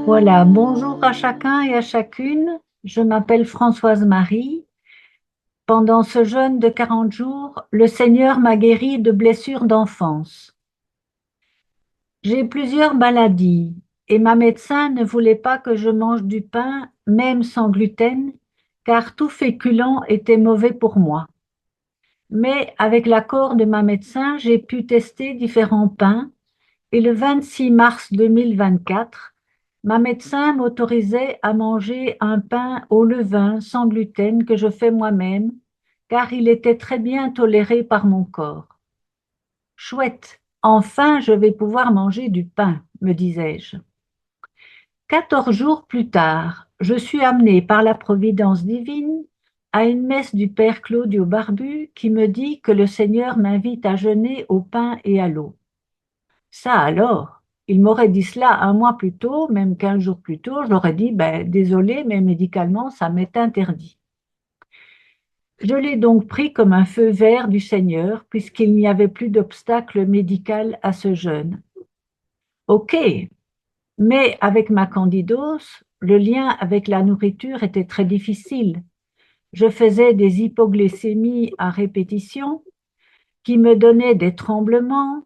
Voilà, bonjour à chacun et à chacune. Je m'appelle Françoise Marie. Pendant ce jeûne de 40 jours, le Seigneur m'a guéri de blessures d'enfance. J'ai plusieurs maladies et ma médecin ne voulait pas que je mange du pain, même sans gluten, car tout féculent était mauvais pour moi. Mais avec l'accord de ma médecin, j'ai pu tester différents pains et le 26 mars 2024, ma médecin m'autorisait à manger un pain au levain sans gluten que je fais moi-même, car il était très bien toléré par mon corps. Chouette, enfin je vais pouvoir manger du pain, me disais-je. 14 jours plus tard, je suis amenée par la providence divine à une messe du Père Claudio Barbu qui me dit que le Seigneur m'invite à jeûner au pain et à l'eau. Ça alors, il m'aurait dit cela un mois plus tôt, même 15 jours plus tôt, j'aurais dit, ben, désolé, mais médicalement, ça m'est interdit. Je l'ai donc pris comme un feu vert du Seigneur, puisqu'il n'y avait plus d'obstacle médical à ce jeûne. Ok, mais avec ma candidose, le lien avec la nourriture était très difficile. Je faisais des hypoglycémies à répétition qui me donnaient des tremblements,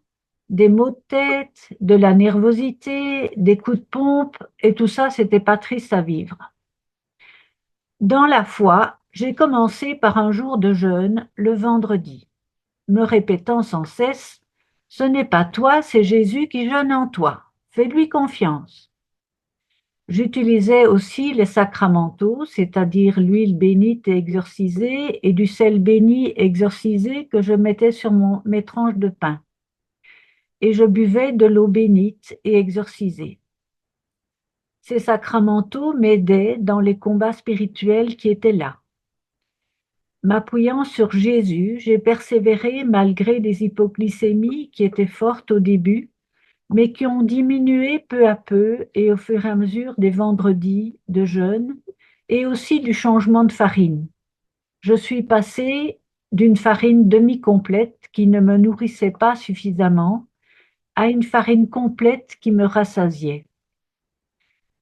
des maux de tête, de la nervosité, des coups de pompe, et tout ça, c'était pas triste à vivre. Dans la foi, j'ai commencé par un jour de jeûne le vendredi, me répétant sans cesse, ce n'est pas toi, c'est Jésus qui jeûne en toi. Fais-lui confiance. J'utilisais aussi les sacramentaux, c'est-à-dire l'huile bénite et exorcisée et du sel béni exorcisé que je mettais sur mes tranches de pain. Et je buvais de l'eau bénite et exorcisée. Ces sacramentaux m'aidaient dans les combats spirituels qui étaient là. M'appuyant sur Jésus, j'ai persévéré malgré des hypoglycémies qui étaient fortes au début, mais qui ont diminué peu à peu et au fur et à mesure des vendredis de jeûne et aussi du changement de farine. Je suis passée d'une farine demi-complète qui ne me nourrissait pas suffisamment à une farine complète qui me rassasiait.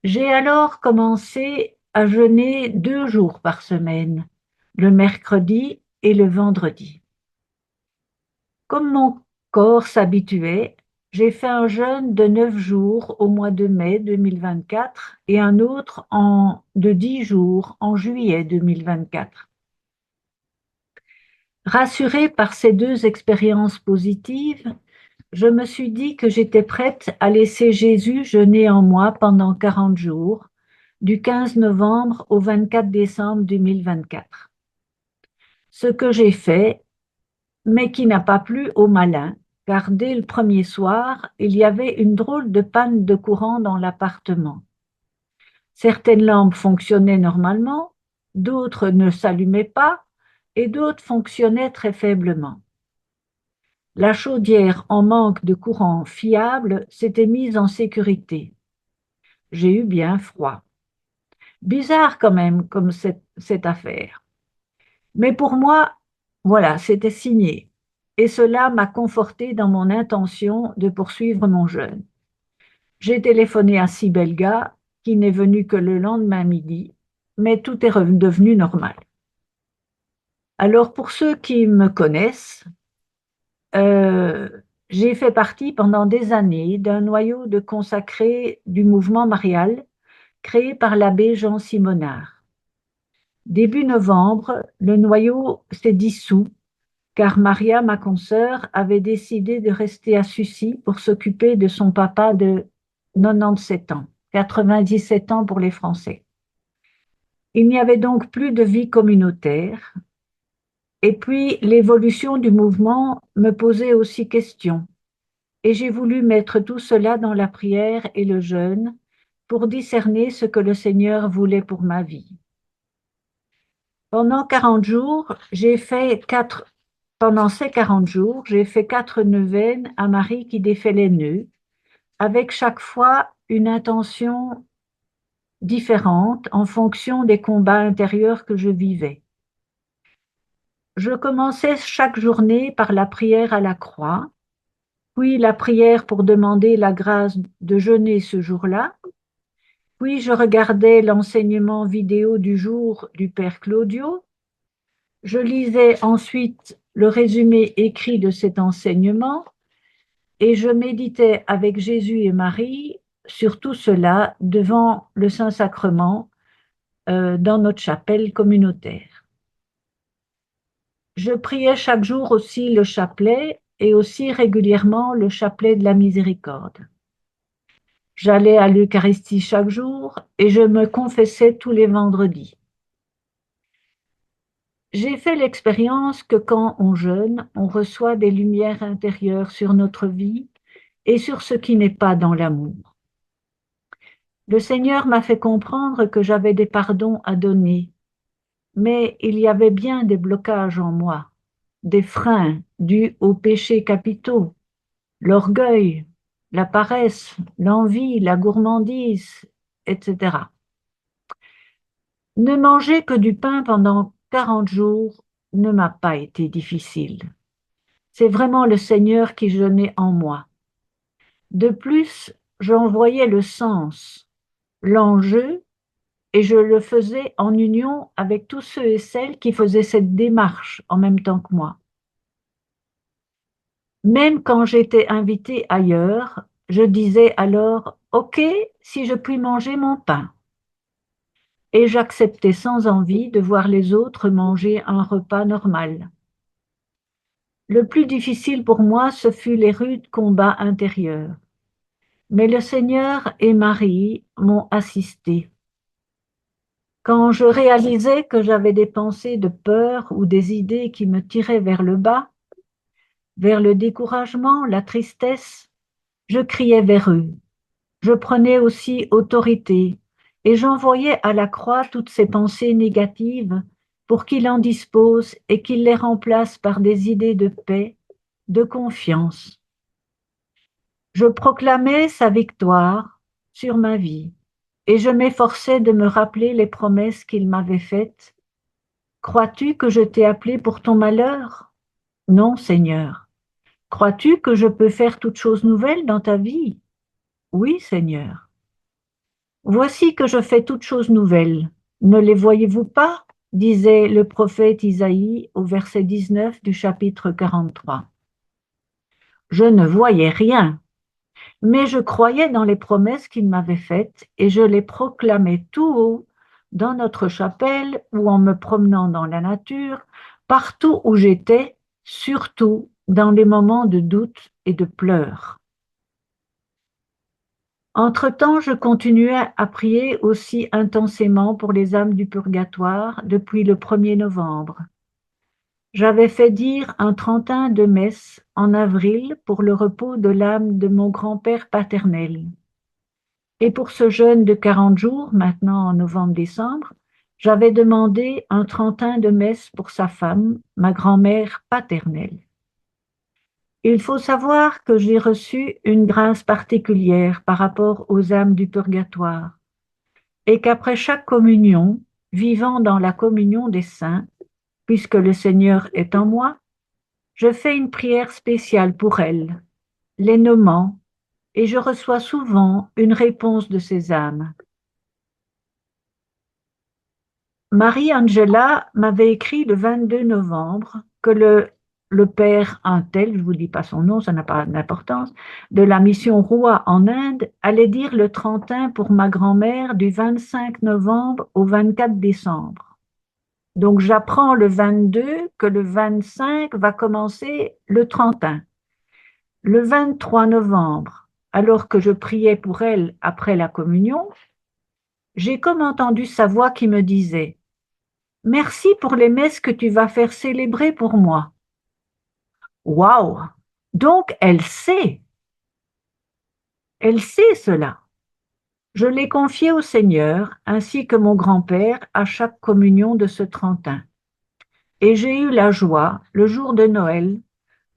J'ai alors commencé à jeûner 2 jours par semaine, le mercredi et le vendredi. Comme mon corps s'habituait, j'ai fait un jeûne de 9 jours au mois de mai 2024 et un autre de 10 jours en juillet 2024. Rassurée par ces deux expériences positives, je me suis dit que j'étais prête à laisser Jésus jeûner en moi pendant 40 jours, du 15 novembre au 24 décembre 2024. Ce que j'ai fait, mais qui n'a pas plu au malin, car dès le premier soir, il y avait une drôle de panne de courant dans l'appartement. Certaines lampes fonctionnaient normalement, d'autres ne s'allumaient pas, et d'autres fonctionnaient très faiblement. La chaudière en manque de courant fiable s'était mise en sécurité. J'ai eu bien froid. Bizarre quand même comme cette affaire. Mais pour moi, voilà, c'était signé. Et cela m'a conforté dans mon intention de poursuivre mon jeûne. J'ai téléphoné à Sibelga, qui n'est venue que le lendemain midi, mais tout est redevenu normal. Alors pour ceux qui me connaissent, euh, j'ai fait partie pendant des années d'un noyau de consacrés du mouvement marial créé par l'abbé Jean Simonard. Début novembre, le noyau s'est dissous car Maria, ma consoeur, avait décidé de rester à Sucy pour s'occuper de son papa de 97 ans, 97 ans pour les Français. Il n'y avait donc plus de vie communautaire. Et puis, l'évolution du mouvement me posait aussi question. Et j'ai voulu mettre tout cela dans la prière et le jeûne pour discerner ce que le Seigneur voulait pour ma vie. Pendant 40 jours, pendant ces 40 jours, j'ai fait 4 neuvaines à Marie qui défait les nœuds, avec chaque fois une intention différente en fonction des combats intérieurs que je vivais. Je commençais chaque journée par la prière à la croix, puis la prière pour demander la grâce de jeûner ce jour-là, Puis je regardais l'enseignement vidéo du jour du Père Claudio. Je lisais ensuite le résumé écrit de cet enseignement et je méditais avec Jésus et Marie sur tout cela devant le Saint-Sacrement dans notre chapelle communautaire. Je priais chaque jour aussi le chapelet et aussi régulièrement le chapelet de la miséricorde. J'allais à l'Eucharistie chaque jour et je me confessais tous les vendredis. J'ai fait l'expérience que quand on jeûne, on reçoit des lumières intérieures sur notre vie et sur ce qui n'est pas dans l'amour. Le Seigneur m'a fait comprendre que j'avais des pardons à donner, mais il y avait bien des blocages en moi, des freins dus aux péchés capitaux, l'orgueil, la paresse, l'envie, la gourmandise, etc. Ne manger que du pain pendant 40 jours ne m'a pas été difficile. C'est vraiment le Seigneur qui jeûnait en moi. De plus, j'en voyais le sens, l'enjeu, et je le faisais en union avec tous ceux et celles qui faisaient cette démarche en même temps que moi. Même quand j'étais invitée ailleurs, je disais alors « Ok, si je puis manger mon pain ». Et j'acceptais sans envie de voir les autres manger un repas normal. Le plus difficile pour moi, ce fut les rudes combats intérieurs. Mais le Seigneur et Marie m'ont assisté. Quand je réalisais que j'avais des pensées de peur ou des idées qui me tiraient vers le bas, vers le découragement, la tristesse, je criais vers eux. Je prenais aussi autorité et j'envoyais à la croix toutes ces pensées négatives pour qu'il en dispose et qu'il les remplace par des idées de paix, de confiance. Je proclamais sa victoire sur ma vie et je m'efforçais de me rappeler les promesses qu'il m'avait faites. Crois-tu que je t'ai appelé pour ton malheur? Non, Seigneur. Crois-tu que je peux faire toute chose nouvelle dans ta vie? Oui, Seigneur. Voici que je fais toutes choses nouvelles. Ne les voyez-vous pas? Disait le prophète Isaïe au verset 19 du chapitre 43. Je ne voyais rien, mais je croyais dans les promesses qu'il m'avait faites et je les proclamais tout haut dans notre chapelle ou en me promenant dans la nature, partout où j'étais, surtout dans les moments de doute et de pleurs. Entre-temps, je continuais à prier aussi intensément pour les âmes du purgatoire depuis le 1er novembre. J'avais fait dire un 31 de messe en avril pour le repos de l'âme de mon grand-père paternel. Et pour ce jeûne de 40 jours, maintenant en novembre-décembre, j'avais demandé un 31 de messe pour sa femme, ma grand-mère paternelle. Il faut savoir que j'ai reçu une grâce particulière par rapport aux âmes du purgatoire et qu'après chaque communion, vivant dans la communion des saints, puisque le Seigneur est en moi, je fais une prière spéciale pour elles, les nommant, et je reçois souvent une réponse de ces âmes. Marie-Angela m'avait écrit le 22 novembre que le père un tel, je ne vous dis pas son nom, ça n'a pas d'importance, de la mission Roi en Inde, allait dire le 31 pour ma grand-mère du 25 novembre au 24 décembre. Donc j'apprends le 22 que le 25 va commencer le 31. Le 23 novembre, alors que je priais pour elle après la communion, j'ai comme entendu sa voix qui me disait « Merci pour les messes que tu vas faire célébrer pour moi. » Waouh! Donc elle sait cela. Je l'ai confié au Seigneur, ainsi que mon grand-père, à chaque communion de ce 31. Et j'ai eu la joie, le jour de Noël,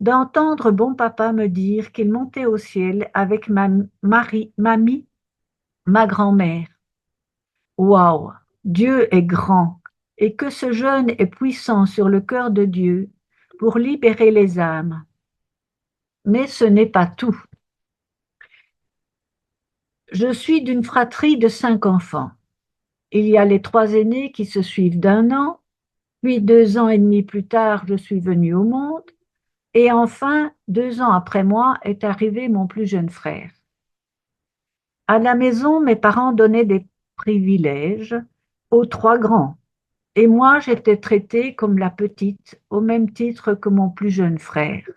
d'entendre bon papa me dire qu'il montait au ciel avec mamie, ma grand-mère. Waouh! Dieu est grand et que ce jeûne est puissant sur le cœur de Dieu pour libérer les âmes. Mais ce n'est pas tout. Je suis d'une fratrie de 5 enfants. Il y a les 3 aînés qui se suivent d'un an, puis 2 ans et demi plus tard, je suis venue au monde, et enfin, 2 ans après moi, est arrivé mon plus jeune frère. À la maison, mes parents donnaient des privilèges aux 3 grands, et moi, j'étais traitée comme la petite, au même titre que mon plus jeune frère.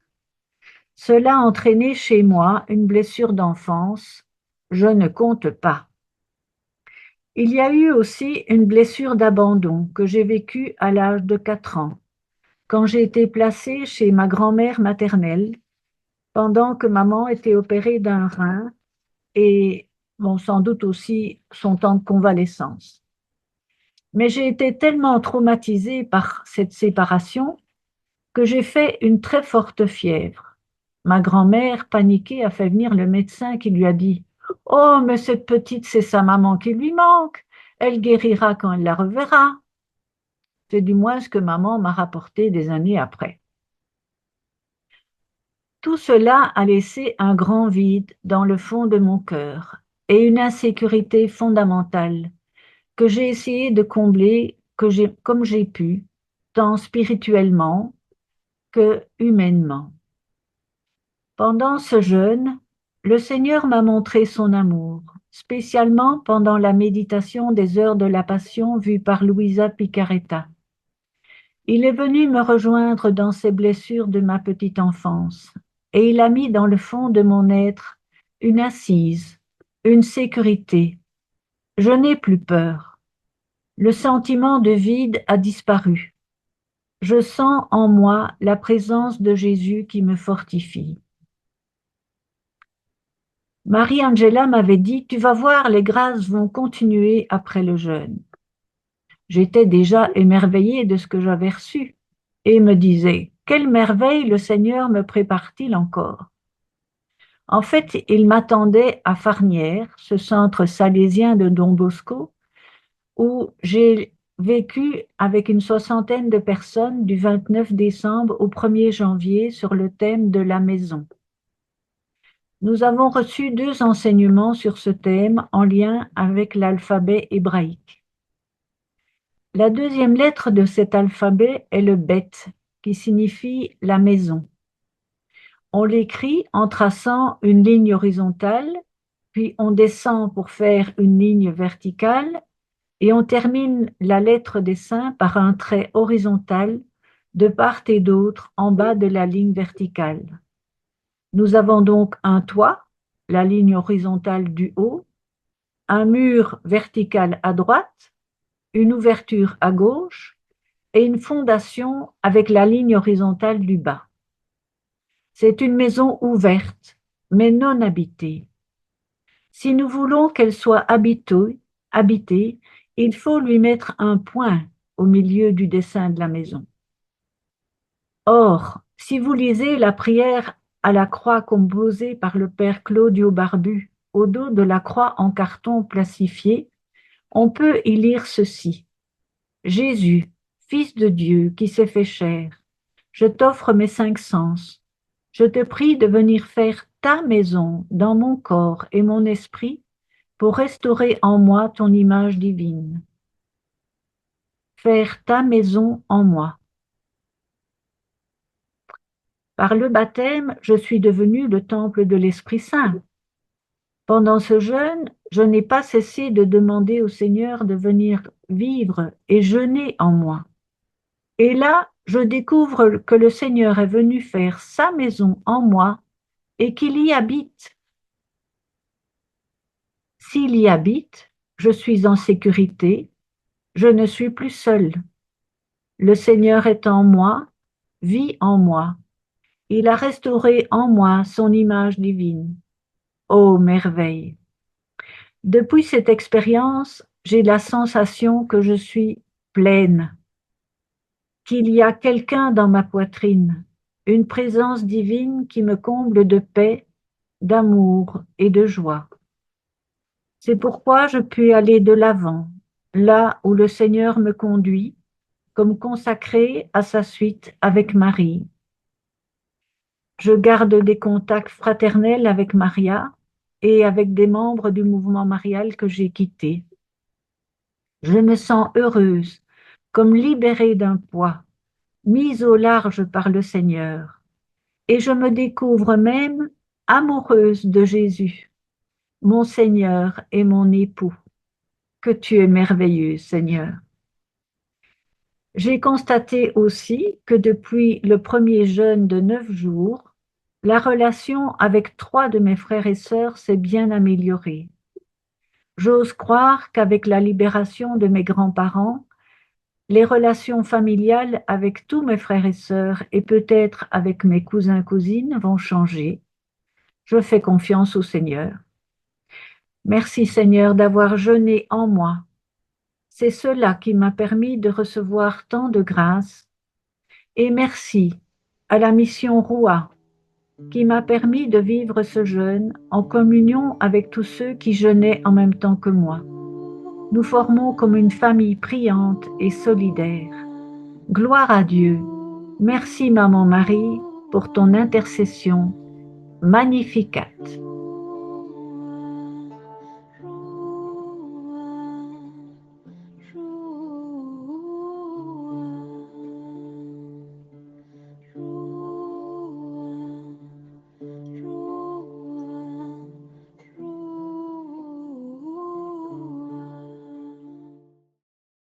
Cela a entraîné chez moi une blessure d'enfance, je ne compte pas. Il y a eu aussi une blessure d'abandon que j'ai vécue à l'âge de 4 ans, quand j'ai été placée chez ma grand-mère maternelle, pendant que maman était opérée d'un rein et bon, sans doute aussi son temps de convalescence. Mais j'ai été tellement traumatisée par cette séparation que j'ai fait une très forte fièvre. Ma grand-mère, paniquée, a fait venir le médecin qui lui a dit: «Oh, mais cette petite, c'est sa maman qui lui manque. Elle guérira quand elle la reverra.» C'est du moins ce que maman m'a rapporté des années après. Tout cela a laissé un grand vide dans le fond de mon cœur et une insécurité fondamentale que j'ai essayé de combler comme j'ai pu, tant spirituellement que humainement. Pendant ce jeûne, le Seigneur m'a montré son amour, spécialement pendant la méditation des heures de la Passion vue par Luisa Picaretta. Il est venu me rejoindre dans ces blessures de ma petite enfance, et il a mis dans le fond de mon être une assise, une sécurité. Je n'ai plus peur. Le sentiment de vide a disparu. Je sens en moi la présence de Jésus qui me fortifie. Marie-Angela m'avait dit: «Tu vas voir, les grâces vont continuer après le jeûne.» J'étais déjà émerveillée de ce que j'avais reçu et me disais: «Quelle merveille le Seigneur me prépare-t-il encore?» En fait, il m'attendait à Farnières, ce centre salésien de Don Bosco, où j'ai vécu avec une soixantaine de personnes du 29 décembre au 1er janvier sur le thème de la maison. Nous avons reçu 2 enseignements sur ce thème en lien avec l'alphabet hébraïque. La deuxième lettre de cet alphabet est le Bet, qui signifie la maison. On l'écrit en traçant une ligne horizontale, puis on descend pour faire une ligne verticale, et on termine la lettre des saints par un trait horizontal de part et d'autre en bas de la ligne verticale. Nous avons donc un toit, la ligne horizontale du haut, un mur vertical à droite, une ouverture à gauche et une fondation avec la ligne horizontale du bas. C'est une maison ouverte, mais non habitée. Si nous voulons qu'elle soit habitée, il faut lui mettre un point au milieu du dessin de la maison. Or, si vous lisez la prière à la croix composée par le père Claudio Barbu au dos de la croix en carton plastifié, on peut y lire ceci: Jésus, Fils de Dieu qui s'est fait chair, je t'offre mes 5 sens. Je te prie de venir faire ta maison dans mon corps et mon esprit pour restaurer en moi ton image divine. Faire ta maison en moi. Par le baptême, je suis devenue le temple de l'Esprit Saint. Pendant ce jeûne, je n'ai pas cessé de demander au Seigneur de venir vivre et jeûner en moi. Et là, je découvre que le Seigneur est venu faire sa maison en moi et qu'il y habite. S'il y habite, je suis en sécurité, je ne suis plus seule. Le Seigneur est en moi, vit en moi. Il a restauré en moi son image divine. Ô merveille! Depuis cette expérience, j'ai la sensation que je suis pleine, qu'il y a quelqu'un dans ma poitrine, une présence divine qui me comble de paix, d'amour et de joie. C'est pourquoi je puis aller de l'avant, là où le Seigneur me conduit, comme consacrée à sa suite avec Marie. Je garde des contacts fraternels avec Maria et avec des membres du mouvement marial que j'ai quitté. Je me sens heureuse, comme libérée d'un poids, mise au large par le Seigneur, et je me découvre même amoureuse de Jésus, mon Seigneur et mon époux. Que tu es merveilleux, Seigneur. J'ai constaté aussi que depuis le premier jeûne de 9 jours, la relation avec 3 de mes frères et sœurs s'est bien améliorée. J'ose croire qu'avec la libération de mes grands-parents, les relations familiales avec tous mes frères et sœurs et peut-être avec mes cousins-cousines vont changer. Je fais confiance au Seigneur. Merci Seigneur d'avoir jeûné en moi. C'est cela qui m'a permis de recevoir tant de grâce. Et merci à la mission Roua qui m'a permis de vivre ce jeûne en communion avec tous ceux qui jeûnaient en même temps que moi. Nous formons comme une famille priante et solidaire. Gloire à Dieu. Merci Maman Marie pour ton intercession. Magnificat.